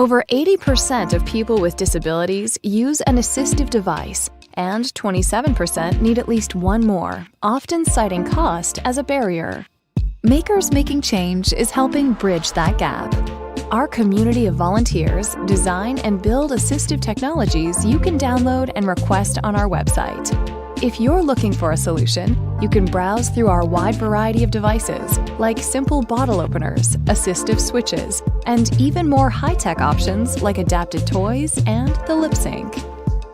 Over 80% of people with disabilities use an assistive device, and 27% need at least one more, often citing cost as a barrier. Makers Making Change is helping bridge that gap. Our community of volunteers design and build assistive technologies you can download and request on our website. If you're looking for a solution, you can browse through our wide variety of devices, like simple bottle openers, assistive switches, and even more high-tech options like adapted toys and the lip sync.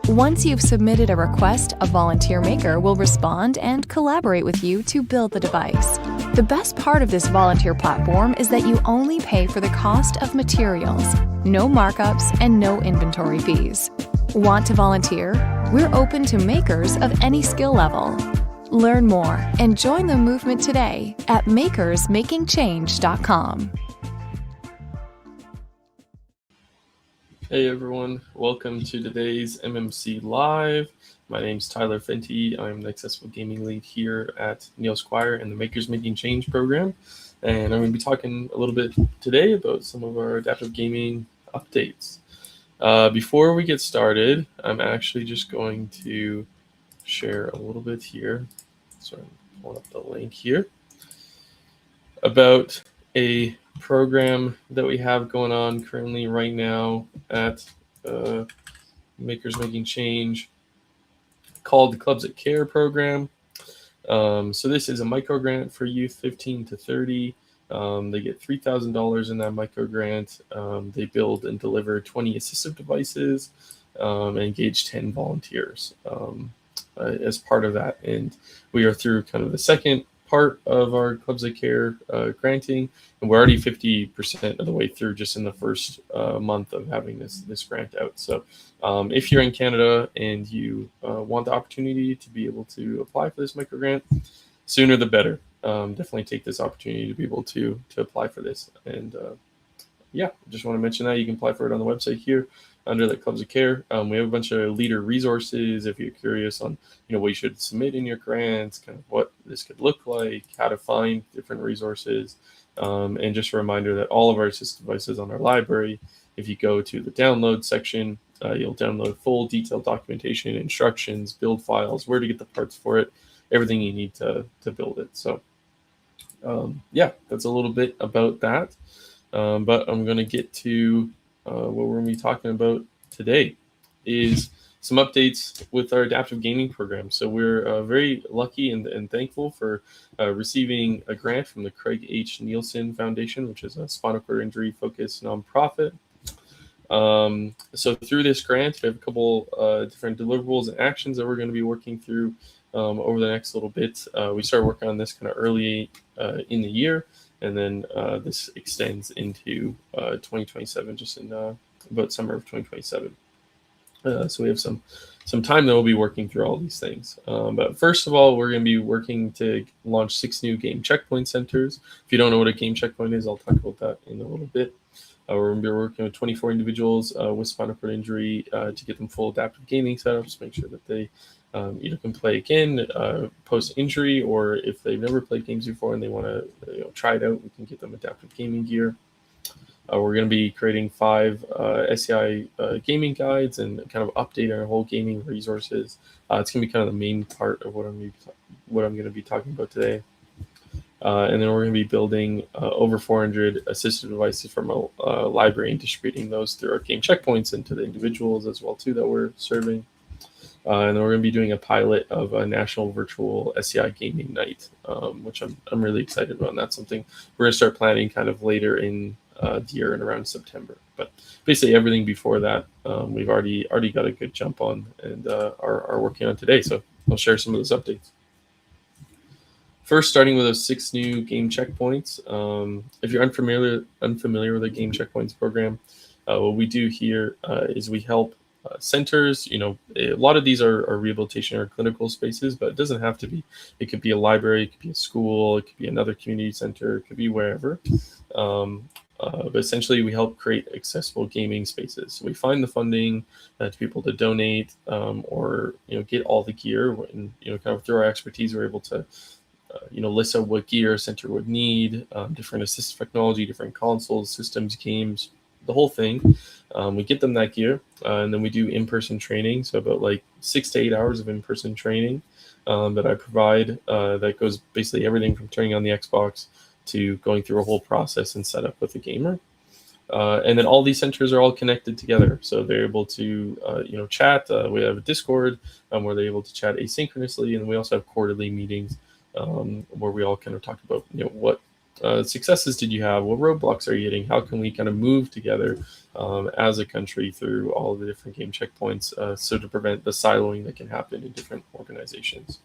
Once you've submitted a request, a volunteer maker will respond and collaborate with you to build the device. The best part of this volunteer platform is that you only pay for the cost of materials, no markups, and no inventory fees. Want to volunteer? We're open to makers of any skill level. Learn more and join the movement today at makersmakingchange.com. Hey everyone, welcome to today's MMC Live. My name's Tyler Fenty. I'm the Accessible Gaming Lead here at Neilsen and the Makers Making Change program. And I'm going to be talking a little bit today about some of our adaptive gaming updates. Before we get started, I'm actually just going to share a little bit here. So I'm pulling up the link here about a program that we have going on currently right now at Makers Making Change called the Clubs at Care program. So this is a micro grant for youth 15 to 30. They get $3,000 in that micro grant. They build and deliver 20 assistive devices and engage 10 volunteers as part of that. And we are through kind of the second part of our Clubs at Care granting, and we're already 50% of the way through just in the first month of having this grant out. So if you're in Canada and you want the opportunity to be able to apply for this micro grant, sooner the better. Definitely take this opportunity to be able to apply for this. And yeah, just want to mention that you can apply for it on the website here under the Clubs of Care. We have a bunch of leader resources if you're curious on what you should submit in your grants, kind of what this could look like, how to find different resources, and just a reminder that all of our assistive devices on our library, if you go to the download section, you'll download full detailed documentation, instructions, build files, where to get the parts for it, everything you need to build it. So yeah, that's a little bit about that. But I'm going to get to what we're going to be talking about today is some updates with our adaptive gaming program. So we're very lucky and thankful for receiving a grant from the Craig H. Neilsen Foundation, which is a spinal cord injury focused nonprofit. So through this grant, we have a couple different deliverables and actions that we're going to be working through over the next little bit. We started working on this kind of early in the year, and then this extends into 2027, just in about summer of 2027. So we have some time that we'll be working through all these things. But first of all, we're going to be working to launch 6 new game checkpoint centers. If you don't know what a game checkpoint is, I'll talk about that in a little bit. We're going to be working with 24 individuals with spinal cord injury to get them full adaptive gaming setups, make sure that they either can play again post-injury, or if they've never played games before and they want to try it out, we can get them adaptive gaming gear. We're going to be creating 5 SCI gaming guides and kind of updating our whole gaming resources. It's going to be kind of the main part of what I'm going to be talking about today. And then we're going to be building over 400 assistive devices from a library and distributing those through our game checkpoints and to the individuals as well too that we're serving. And then we're going to be doing a pilot of a national virtual SCI gaming night, which I'm really excited about. And that's something we're going to start planning kind of later in the year and around September. But basically everything before that, we've already got a good jump on and are working on today. So I'll share some of those updates. First, starting with those 6 new game checkpoints. If you're unfamiliar with the game checkpoints program, what we do here is we help centers. A lot of these are rehabilitation or clinical spaces, but it doesn't have to be. It could be a library, it could be a school, it could be another community center, it could be wherever. But essentially, we help create accessible gaming spaces. So we find the funding to people to donate or get all the gear, and kind of through our expertise, we're able to list out what gear a center would need, different assistive technology, different consoles, systems, games, the whole thing. We get them that gear, and then we do in-person training. So about like 6 to 8 hours of in-person training that I provide. That goes basically everything from turning on the Xbox to going through a whole process and setup with the gamer. And then all these centers are all connected together, so they're able to chat. We have a Discord where they're able to chat asynchronously, and we also have quarterly meetings where we all kind of talk about what successes did you have, what roadblocks are you hitting, how can we kind of move together as a country through all of the different game checkpoints, so to prevent the siloing that can happen in different organizations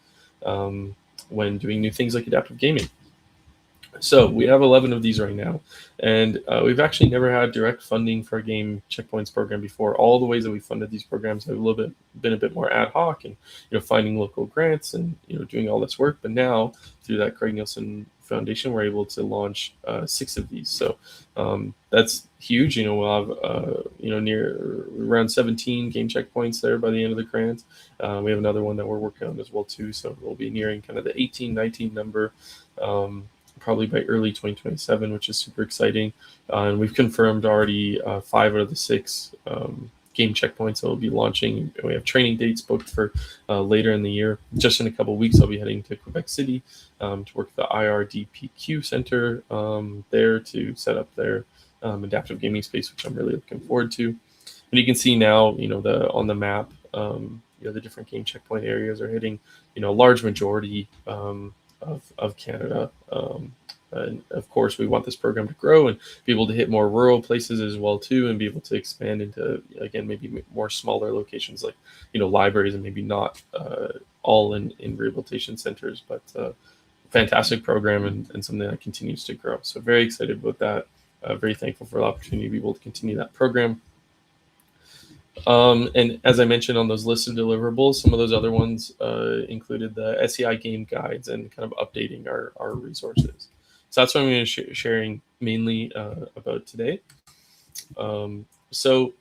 when doing new things like adaptive gaming. So we have 11 of these right now, and we've actually never had direct funding for a game checkpoints program before. All the ways that we funded these programs have been a bit more ad hoc, and finding local grants and doing all this work. But now through that Craig Neilsen Foundation, we're able to launch 6 of these. So that's huge. We'll have near around 17 game checkpoints there by the end of the grant. We have another one that we're working on as well too. So we'll be nearing kind of the 18, 19 number. Probably by early 2027, which is super exciting. And we've confirmed already 5 out of the 6 game checkpoints that we'll be launching. We have training dates booked for later in the year. Just in a couple of weeks, I'll be heading to Quebec City to work at the IRDPQ Center there to set up their adaptive gaming space, which I'm really looking forward to. And you can see now, on the map, the different game checkpoint areas are hitting, a large majority of Canada. And of course, we want this program to grow and be able to hit more rural places as well too, and be able to expand into, again, maybe more smaller locations like libraries, and maybe not all in rehabilitation centers, but fantastic program and something that continues to grow. So very excited about that. Very thankful for the opportunity to be able to continue that program. And as I mentioned on those lists of deliverables, some of those other ones included the SEI game guides and kind of updating our resources. So that's what I'm going to be sharing mainly about today. So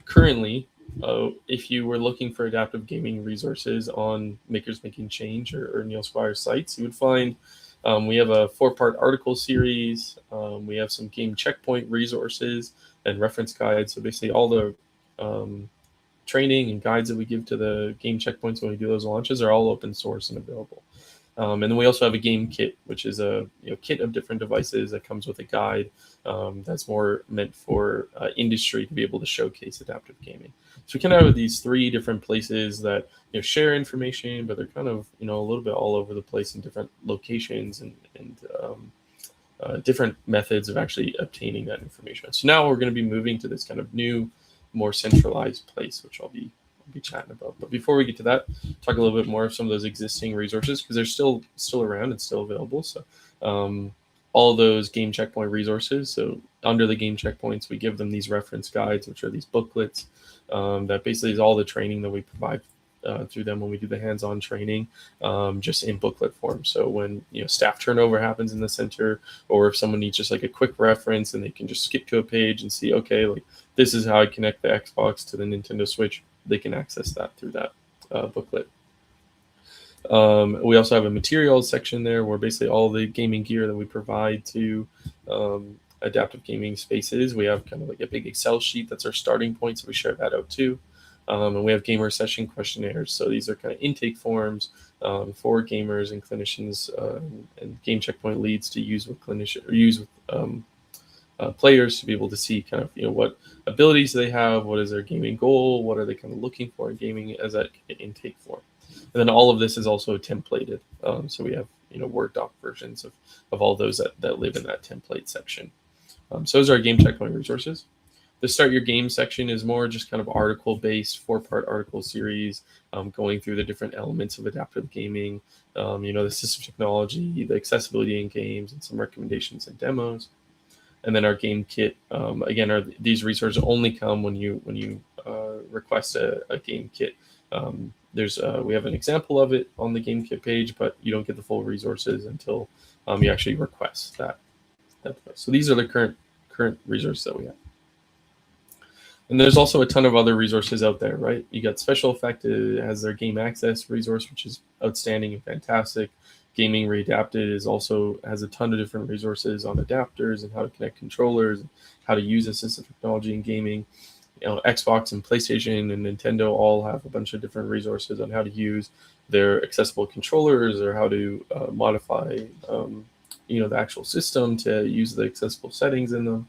currently, if you were looking for adaptive gaming resources on Makers Making Change or Neil Squire's sites, you would find we have a 4-part article series. We have some game checkpoint resources and reference guides. So basically all the training and guides that we give to the game checkpoints when we do those launches are all open source and available. And then we also have a game kit, which is a kit of different devices that comes with a guide that's more meant for industry to be able to showcase adaptive gaming. So we kind of have these 3 different places that share information, but they're kind of a little bit all over the place in different locations and different methods of actually obtaining that information. So now we're going to be moving to this kind of new, more centralized place, which I'll be chatting about. But before we get to that, talk a little bit more of some of those existing resources, because they're still around and still available. So all those game checkpoint resources, so under the game checkpoints, we give them these reference guides, which are these booklets that basically is all the training that we provide through them when we do the hands-on training, just in booklet form. So when staff turnover happens in the center, or if someone needs just like a quick reference and they can just skip to a page and see, okay, like this is how I connect the Xbox to the Nintendo Switch, they can access that through that booklet. We also have a materials section there where basically all the gaming gear that we provide to adaptive gaming spaces. We have kind of like a big Excel sheet that's our starting point, so we share that out too. And we have gamer session questionnaires. So these are kind of intake forms for gamers and clinicians and game checkpoint leads to use with clinicians or use with players to be able to see kind of what abilities they have, what is their gaming goal, what are they kind of looking for in gaming as that intake form. And then all of this is also templated. So we have Word doc versions of all those that live in that template section. So those are our game checkpoint resources. The Start Your Game section is more just kind of article-based, 4-part article series, going through the different elements of adaptive gaming, the system technology, the accessibility in games, and some recommendations and demos. And then our game kit, again, these resources only come when you request a game kit. We have an example of it on the game kit page, but you don't get the full resources until you actually request that. So these are the current resources that we have. And there's also a ton of other resources out there, right? You got Special Effect, it has their game access resource, which is outstanding and fantastic. Gaming Readapted has a ton of different resources on adapters and how to connect controllers, and how to use assistive technology in gaming. Xbox and PlayStation and Nintendo all have a bunch of different resources on how to use their accessible controllers or how to modify, the actual system to use the accessible settings in them.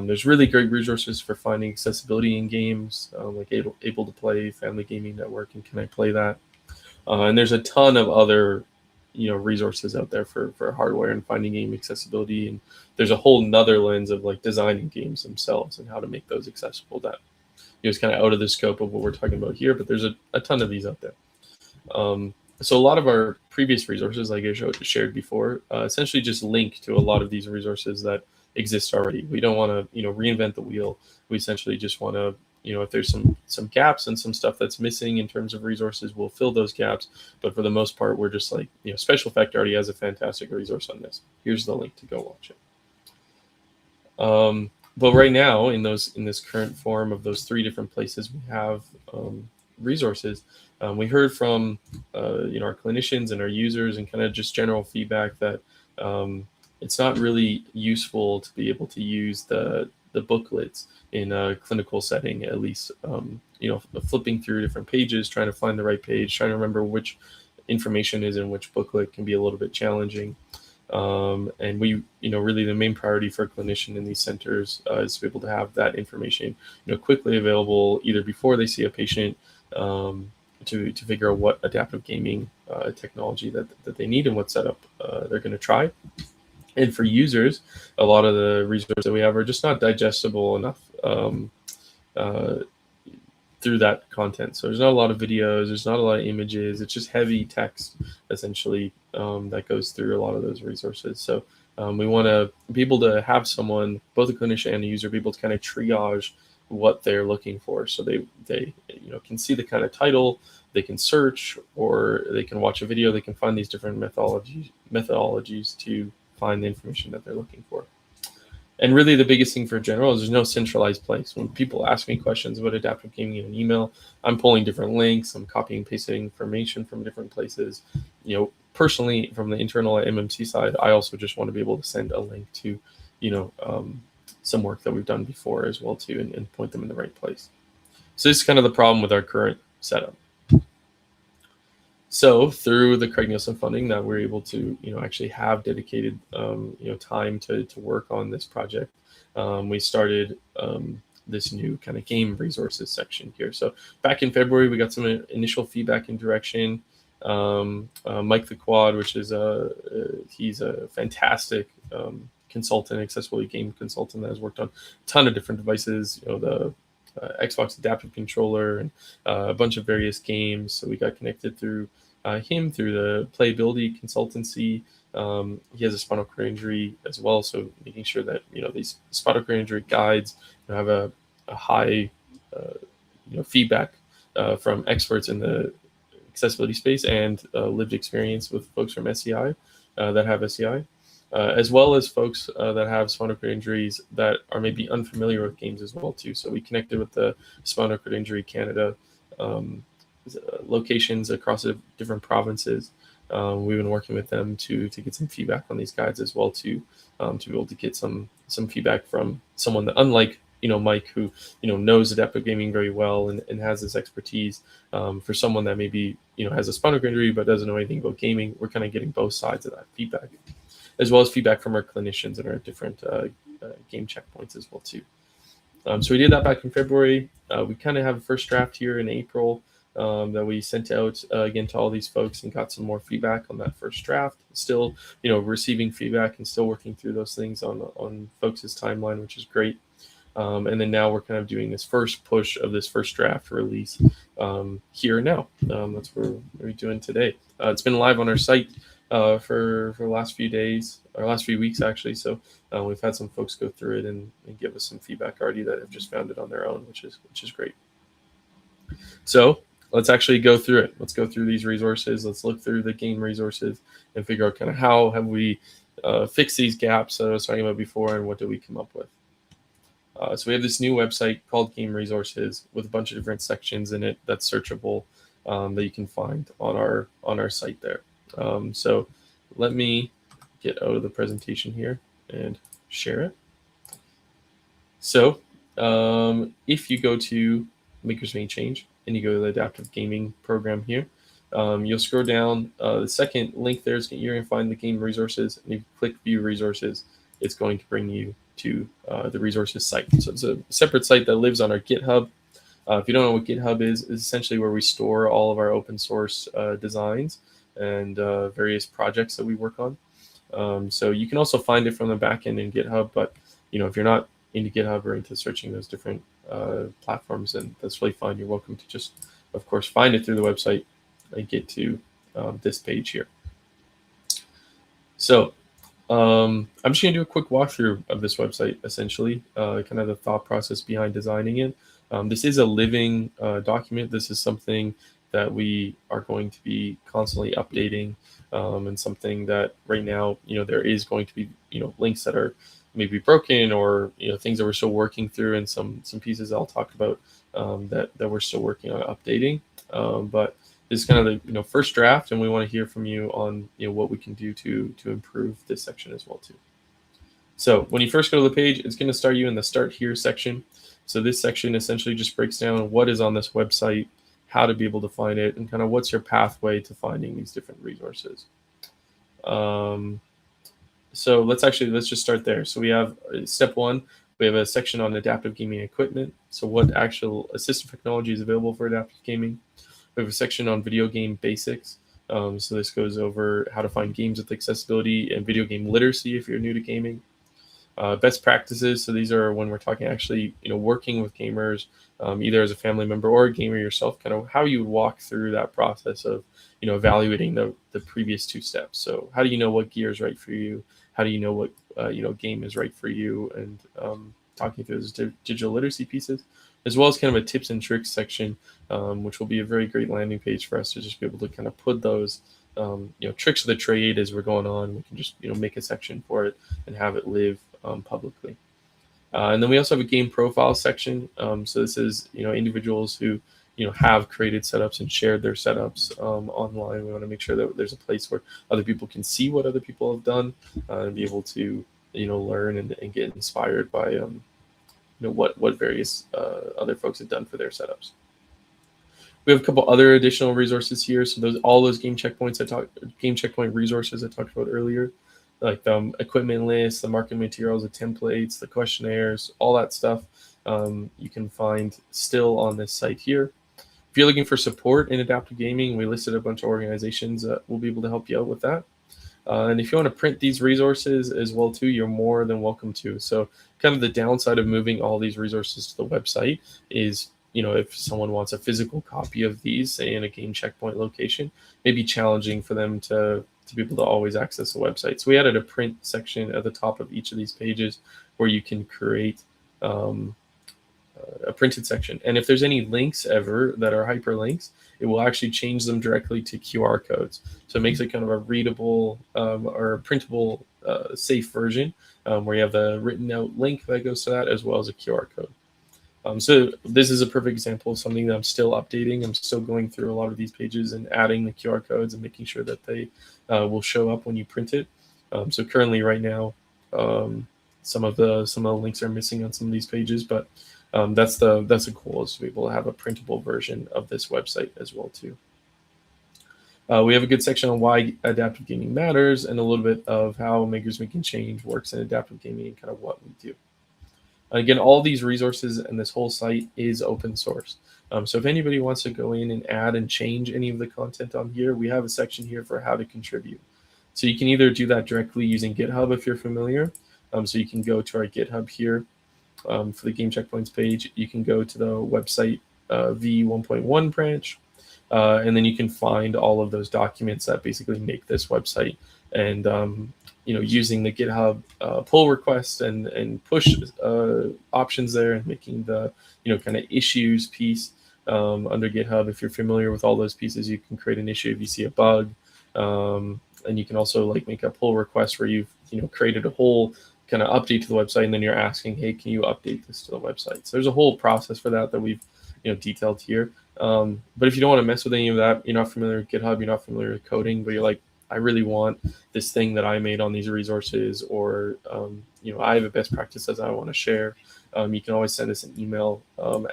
There's really great resources for finding accessibility in games, like Able to Play, Family Gaming Network, and Can I Play That? And there's a ton of other, resources out there for hardware and finding game accessibility. And there's a whole nother lens of like designing games themselves and how to make those accessible that is kind of out of the scope of what we're talking about here, but there's a ton of these out there. So a lot of our previous resources, like I shared before, essentially just link to a lot of these resources that exist already. We don't want to, reinvent the wheel. We essentially just want to, if there's some gaps and some stuff that's missing in terms of resources, we'll fill those gaps. But for the most part, we're just like, Special Effect already has a fantastic resource on this. Here's the link to go watch it. But right now, in this current form of those 3 different places, we have resources. We heard from our clinicians and our users and kind of just general feedback that it's not really useful to be able to use the booklets in a clinical setting, at least. Flipping through different pages, trying to find the right page, trying to remember which information is in which booklet can be a little bit challenging. And we, really the main priority for a clinician in these centers is to be able to have that information, quickly available either before they see a patient, to figure out what adaptive gaming technology that they need and what setup they're going to try. And for users, a lot of the resources that we have are just not digestible enough through that content. So there's not a lot of videos, there's not a lot of images, it's just heavy text essentially that goes through a lot of those resources. So we want to be able to have someone, both a clinician and a user, be able to kind of triage what they're looking for. So they can see the kind of title, they can search, or they can watch a video, they can find these different methodologies to find the information that they're looking for. And really the biggest thing for general is there's no centralized place. When people ask me questions about adaptive gaming in an email, I'm pulling different links, I'm copying and pasting information from different places. Personally, from the internal MMC side, I also just want to be able to send a link to, some work that we've done before as well too, and point them in the right place. So this is kind of the problem with our current setup. So through the Craig Neilsen funding that we're able to, actually have dedicated, time to work on this project, we started this new kind of game resources section here. So back in February, we got some initial feedback and direction. Mike the Quad, which is he's a fantastic consultant, accessibility game consultant that has worked on a ton of different devices, the Xbox adaptive controller and a bunch of various games. So we got connected through him through the playability consultancy. He has a spinal cord injury as well, so making sure that these spinal cord injury guides have a high feedback from experts in the accessibility space and lived experience with folks from SEI that have SEI. As well as folks that have spinal cord injuries that are maybe unfamiliar with games as well too. So we connected with the Spinal Cord Injury Canada locations across the different provinces. We've been working with them to get some feedback on these guides as well too, to be able to get some feedback from someone that, unlike Mike, who knows adaptive gaming very well and has this expertise, for someone that maybe has a spinal cord injury but doesn't know anything about gaming, we're kind of getting both sides of that feedback, as well as feedback from our clinicians and our different game checkpoints as well too. So we did that back in February. We kind of have a first draft here in April that we sent out again to all these folks and got some more feedback on that first draft. Still, receiving feedback and still working through those things on folks' timeline, which is great. And then now we're kind of doing this first push of this first draft release here and now. That's what we're doing today. It's been live on our site for the last few days, or last few weeks actually. So we've had some folks go through it and give us some feedback already that have just found it on their own, which is great. So let's actually go through it. Let's go through these resources. Let's look through the game resources and figure out kind of how have we fixed these gaps that I was talking about before, and what did we come up with. So we have this new website called Game Resources with a bunch of different sections in it that's searchable, that you can find on our site there. So let me get out of the presentation here and share it. So if you go to Makers Making Change and you go to the adaptive gaming program here, you'll scroll down. The second link there is you're going to find the game resources, and if you click View Resources, it's going to bring you to the resources site. So it's a separate site that lives on our GitHub. If you don't know what GitHub is essentially where we store all of our open source designs and various projects that we work on. So you can also find it from the backend in GitHub, but if you're not into GitHub or into searching those different platforms, then that's really fine. You're welcome to just, of course, find it through the website and get to this page here. So I'm just going to do a quick walkthrough of this website, essentially, kind of the thought process behind designing it. This is a living document. This is something that we are going to be constantly updating, and something that right now, there is going to be, links that are maybe broken, or things that we're still working through, and some pieces I'll talk about that we're still working on updating. But this is kind of the first draft, and we want to hear from you on what we can do to improve this section as well too. So when you first go to the page, it's going to start you in the Start Here section. So this section essentially just breaks down what is on this website, how to be able to find it, and kind of what's your pathway to finding these different resources. So let's just start there. So we have step one. We have a section on adaptive gaming equipment. So what actual assistive technology is available for adaptive gaming. We have a section on video game basics. So this goes over how to find games with accessibility and video game literacy if you're new to gaming. Best practices. So these are when we're talking actually, working with gamers, either as a family member or a gamer yourself, kind of how you would walk through that process of, evaluating the previous two steps. So how do you know what gear is right for you? How do you know what, game is right for you? And talking through those digital literacy pieces, as well as kind of a tips and tricks section, which will be a very great landing page for us to just be able to kind of put those, tricks of the trade as we're going on. We can just, make a section for it and have it live publicly. And then we also have a game profile section. So this is, individuals who, have created setups and shared their setups online. We want to make sure that there's a place where other people can see what other people have done and be able to, learn and get inspired by, what various other folks have done for their setups. We have a couple other additional resources here. So all those game checkpoint resources I talked about earlier, like the equipment list, the marketing materials, the templates, the questionnaires, all that stuff, you can find still on this site here. If you're looking for support in adaptive gaming, we listed a bunch of organizations that will be able to help you out with that. And if you want to print these resources as well too, you're more than welcome to. So kind of the downside of moving all these resources to the website is, if someone wants a physical copy of these, say in a game checkpoint location, it may be challenging for them to be able to always access the website. So we added a print section at the top of each of these pages where you can create a printed section. And if there's any links ever that are hyperlinks, it will actually change them directly to QR codes. So it makes it kind of a readable or printable safe version where you have the written out link that goes to that as well as a QR code. So this is a perfect example of something that I'm still updating. I'm still going through a lot of these pages and adding the QR codes and making sure that they will show up when you print it. So currently right now, some of the links are missing on some of these pages, but that's the goal, is to be able to have a printable version of this website as well too. We have a good section on why adaptive gaming matters and a little bit of how Makers Making Change works in adaptive gaming and kind of what we do. Again, all these resources and this whole site is open source. So if anybody wants to go in and add and change any of the content on here, we have a section here for how to contribute. So you can either do that directly using GitHub if you're familiar. So you can go to our GitHub here for the Game Checkpoints page. You can go to the website v1.1 branch, and then you can find all of those documents that basically make this website. And using the GitHub pull request and push options there, and making the kind of issues piece under GitHub. If you're familiar with all those pieces, you can create an issue if you see a bug, and you can also make a pull request where you've created a whole kind of update to the website, and then you're asking, hey, can you update this to the website? So there's a whole process for that we've detailed here. But if you don't want to mess with any of that, you're not familiar with GitHub, you're not familiar with coding, but you're like, I really want this thing that I made on these resources, or I have a best practice that I want to share. you can always send us an email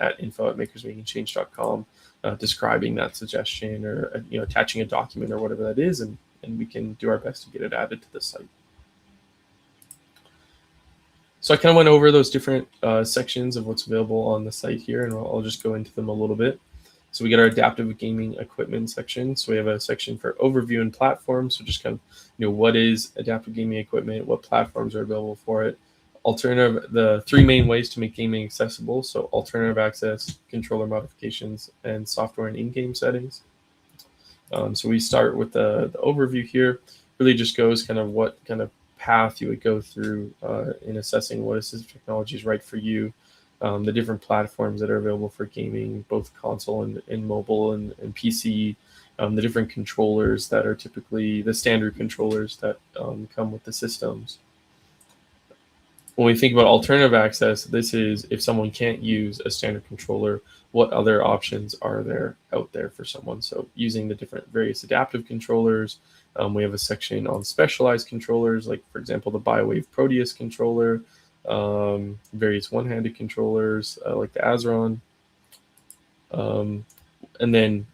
at info@makersmakingchange.com describing that suggestion, or attaching a document or whatever that is, and we can do our best to get it added to the site. So I kind of went over those different sections of what's available on the site here, and I'll just go into them a little bit. So we got our adaptive gaming equipment section. So we have a section for overview and platforms. So just kind of, what is adaptive gaming equipment? What platforms are available for it? Alternative, the three main ways to make gaming accessible. So alternative access, controller modifications, and software and in-game settings. So we start with the overview here. Really just goes kind of what kind of path you would go through in assessing what assistive technology is right for you. The different platforms that are available for gaming, both console and mobile and PC, the different controllers that are typically the standard controllers that come with the systems. When we think about alternative access, this is if someone can't use a standard controller, what other options are there out there for someone? So using the different various adaptive controllers, we have a section on specialized controllers, like for example, the BioWave Proteus controller, various one-handed controllers like the Azeron, and then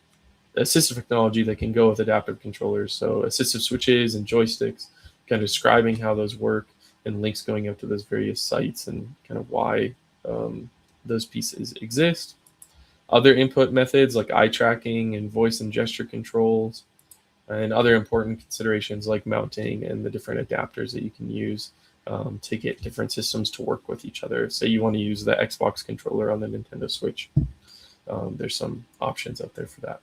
assistive technology that can go with adaptive controllers. So assistive switches and joysticks, kind of describing how those work, and links going up to those various sites and kind of why those pieces exist. Other input methods like eye tracking and voice and gesture controls, and other important considerations like mounting and the different adapters that you can use to get different systems to work with each other. Say you want to use the Xbox controller on the Nintendo Switch. There's some options out there for that.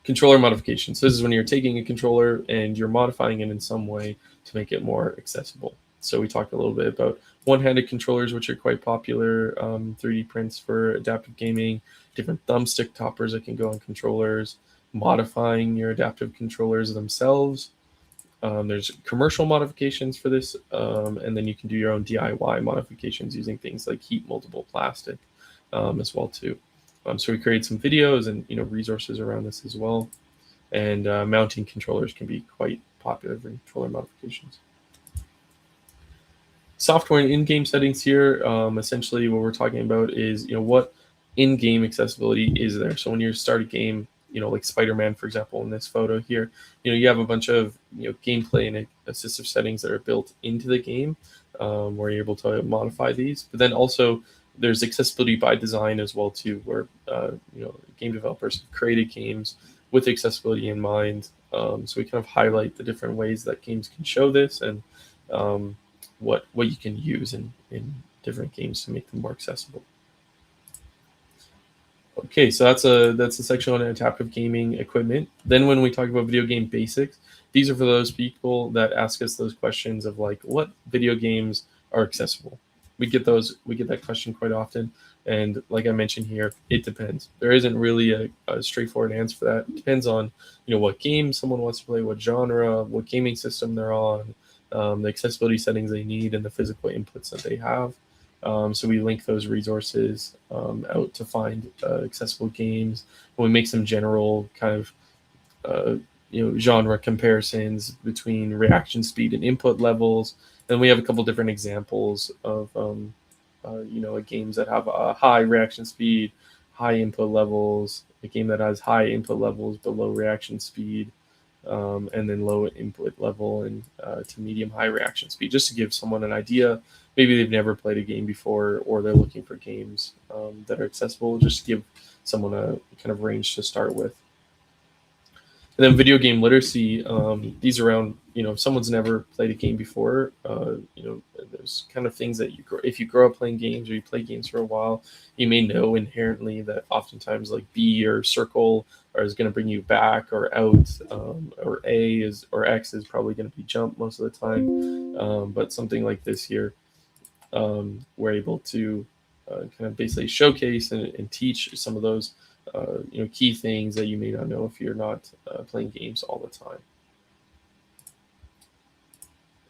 Controller modifications. This is when you're taking a controller and you're modifying it in some way to make it more accessible. So we talked a little bit about one-handed controllers, which are quite popular, 3D prints for adaptive gaming, different thumbstick toppers that can go on controllers, modifying your adaptive controllers themselves. There's commercial modifications for this, and then you can do your own DIY modifications using things like heat moldable plastic as well too. So we created some videos and resources around this as well. And mounting controllers can be quite popular for controller modifications. Software and in-game settings here. Essentially, what we're talking about is what in-game accessibility is there. So when you start a game, like Spider-Man, for example, in this photo here, you have a bunch of gameplay and assistive settings that are built into the game, where you're able to modify these. But then also there's accessibility by design as well too, where game developers have created games with accessibility in mind. So we kind of highlight the different ways that games can show this, and what you can use in different games to make them more accessible. Okay, so that's a section on adaptive gaming equipment. Then when we talk about video game basics, these are for those people that ask us those questions of like, what video games are accessible? We get that question quite often, and like I mentioned here, it depends. There isn't really a straightforward answer for that. It depends on what game someone wants to play, what genre, what gaming system they're on, the accessibility settings they need, and the physical inputs that they have. So we link those resources out to find accessible games. And we make some general kind of genre comparisons between reaction speed and input levels. Then we have a couple different examples of games that have a high reaction speed, high input levels, a game that has high input levels but low reaction speed, and then low input level and to medium high reaction speed, just to give someone an idea. Maybe they've never played a game before, or they're looking for games that are accessible, just to give someone a kind of range to start with. And then video game literacy, these are around, if someone's never played a game before, there's kind of things that if you grow up playing games or you play games for a while, you may know inherently that oftentimes like B or circle is going to bring you back or out, or or X is probably going to be jump most of the time. But something like this here, we're able to kind of basically showcase and teach some of those key things that you may not know if you're not playing games all the time.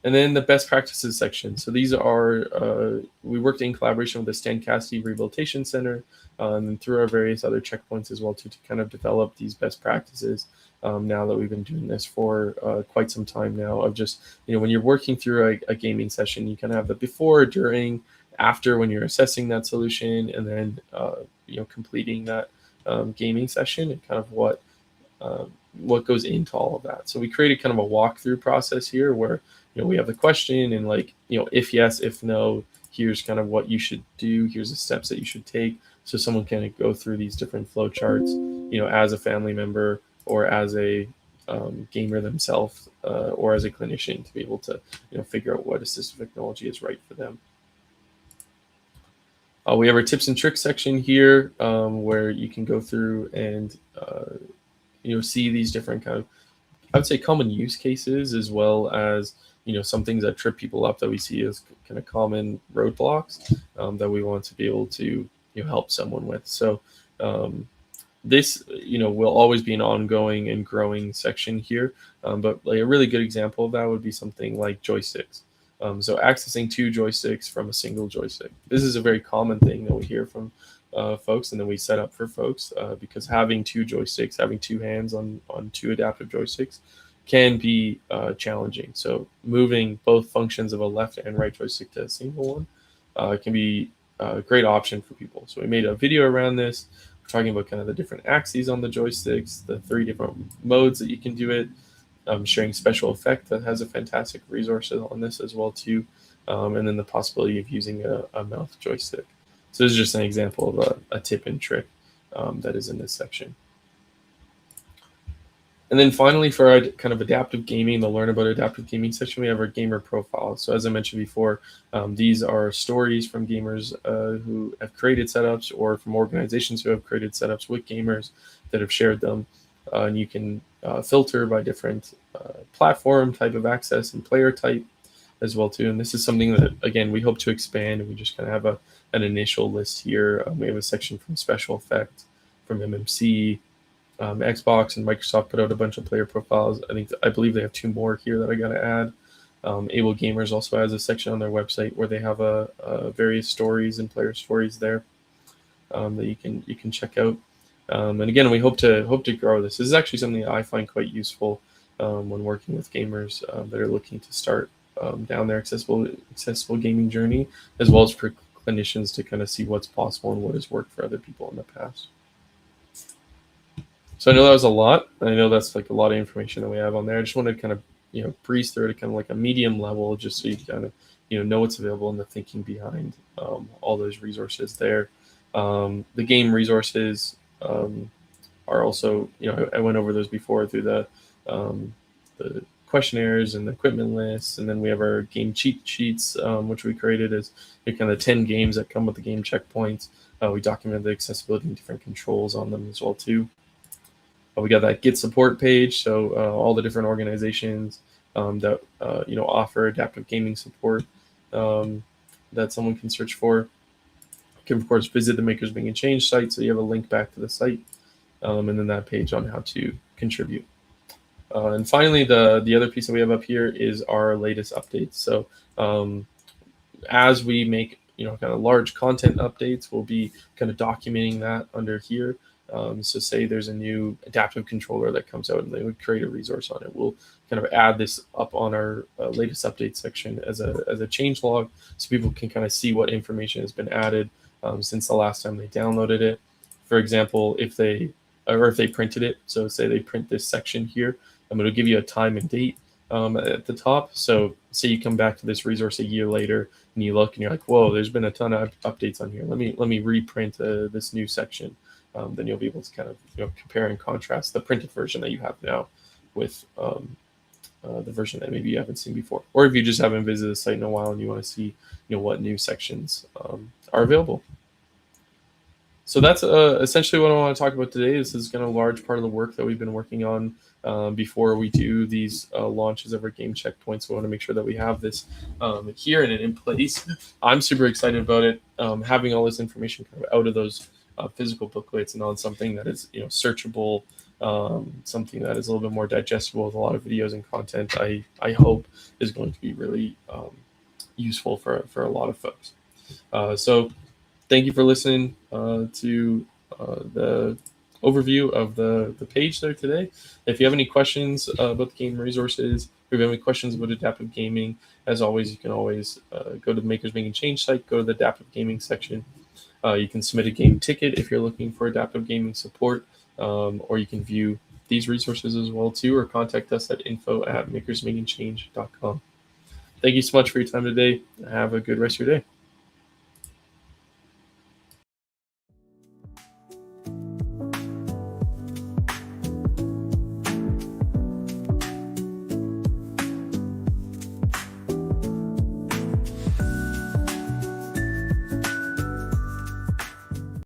And then the best practices section. So these are, we worked in collaboration with the Stan Cassidy Rehabilitation Center, and through our various other checkpoints as well to kind of develop these best practices. Now that we've been doing this for quite some time now, of just, when you're working through a gaming session, you kind of have the before, during, after when you're assessing that solution, and then completing that gaming session, and kind of what goes into all of that. So we created kind of a walkthrough process here where we have the question, and if yes, if no, here's kind of what you should do, here's the steps that you should take, so someone can go through these different flow charts as a family member, or as a gamer themselves, or as a clinician, to be able to figure out what assistive technology is right for them. We have our tips and tricks section here, where you can go through and see these different kind of, I would say, common use cases, as well as some things that trip people up that we see as kind of common roadblocks that we want to be able to help someone with. So this will always be an ongoing and growing section here, but a really good example of that would be something like joysticks. So accessing two joysticks from a single joystick. This is a very common thing that we hear from folks, and then we set up for folks, because having two joysticks, having two hands on two adaptive joysticks can be challenging. So moving both functions of a left and right joystick to a single one can be a great option for people. So we made a video around this. We're talking about kind of the different axes on the joysticks, the 3 different modes that you can do it. Sharing Special Effect, that has a fantastic resources on this as well too, and then the possibility of using a mouth joystick. So this is just an example of a tip and trick that is in this section. And then finally, for our kind of adaptive gaming, the Learn About Adaptive Gaming section, we have our gamer profiles. So as I mentioned before, these are stories from gamers who have created setups, or from organizations who have created setups with gamers that have shared them. And you can filter by different platform, type of access, and player type as well too. And this is something that, again, we hope to expand, and we just kind of have an initial list here. We have a section from Special Effect, from MMC, Xbox and Microsoft put out a bunch of player profiles. I believe they have 2 more here that I got to add. Able Gamers also has a section on their website where they have various stories and player stories there that you can check out. And again, we hope to grow this. This is actually something that I find quite useful when working with gamers that are looking to start down their accessible gaming journey, as well as for clinicians to kind of see what's possible and what has worked for other people in the past. So I know that was a lot. I know that's like a lot of information that we have on there. I just wanted to kind of breeze through it at kind of like a medium level, just so you kind of know what's available and the thinking behind all those resources there. The game resources are also, I went over those before through the questionnaires and the equipment lists, and then we have our game cheat sheets, which we created as kind of 10 games that come with the game checkpoints. We documented the accessibility and different controls on them as well too. We got that Get support page, so all the different organizations that offer adaptive gaming support that someone can search for. You can of course visit the Makers Making Change site, so you have a link back to the site, and then that page on how to contribute. And finally, the other piece that we have up here is our latest updates. So as we make kind of large content updates, we'll be kind of documenting that under here. So say there's a new adaptive controller that comes out, and they would create a resource on it. We'll kind of add this up on our latest update section as a change log, so people can kind of see what information has been added since the last time they downloaded it. For example, if they printed it, so say they print this section here, I'm going to give you a time and date at the top. So say you come back to this resource a year later and you look and you're like, whoa, there's been a ton of updates on here. Let me reprint this new section. Then you'll be able to kind of compare and contrast the printed version that you have now with the version that maybe you haven't seen before, or if you just haven't visited the site in a while and you want to see what new sections are available. So that's essentially what I want to talk about today. This is kind of a large part of the work that we've been working on before we do these launches of our game checkpoints. We want to make sure that we have this here and in place. I'm super excited about it. Having all this information kind of out of those physical booklets and on something that is searchable, something that is a little bit more digestible with a lot of videos and content, I hope is going to be really useful for a lot of folks. So thank you for listening to the overview of the page there today. If you have any questions about the game resources, if you have any questions about adaptive gaming, as always, you can always go to the Makers Making Change site, go to the adaptive gaming section. You can submit a game ticket if you're looking for adaptive gaming support, or you can view these resources as well too, or contact us at info@makersmakingchange.com. Thank you so much for your time today. Have a good rest of your day.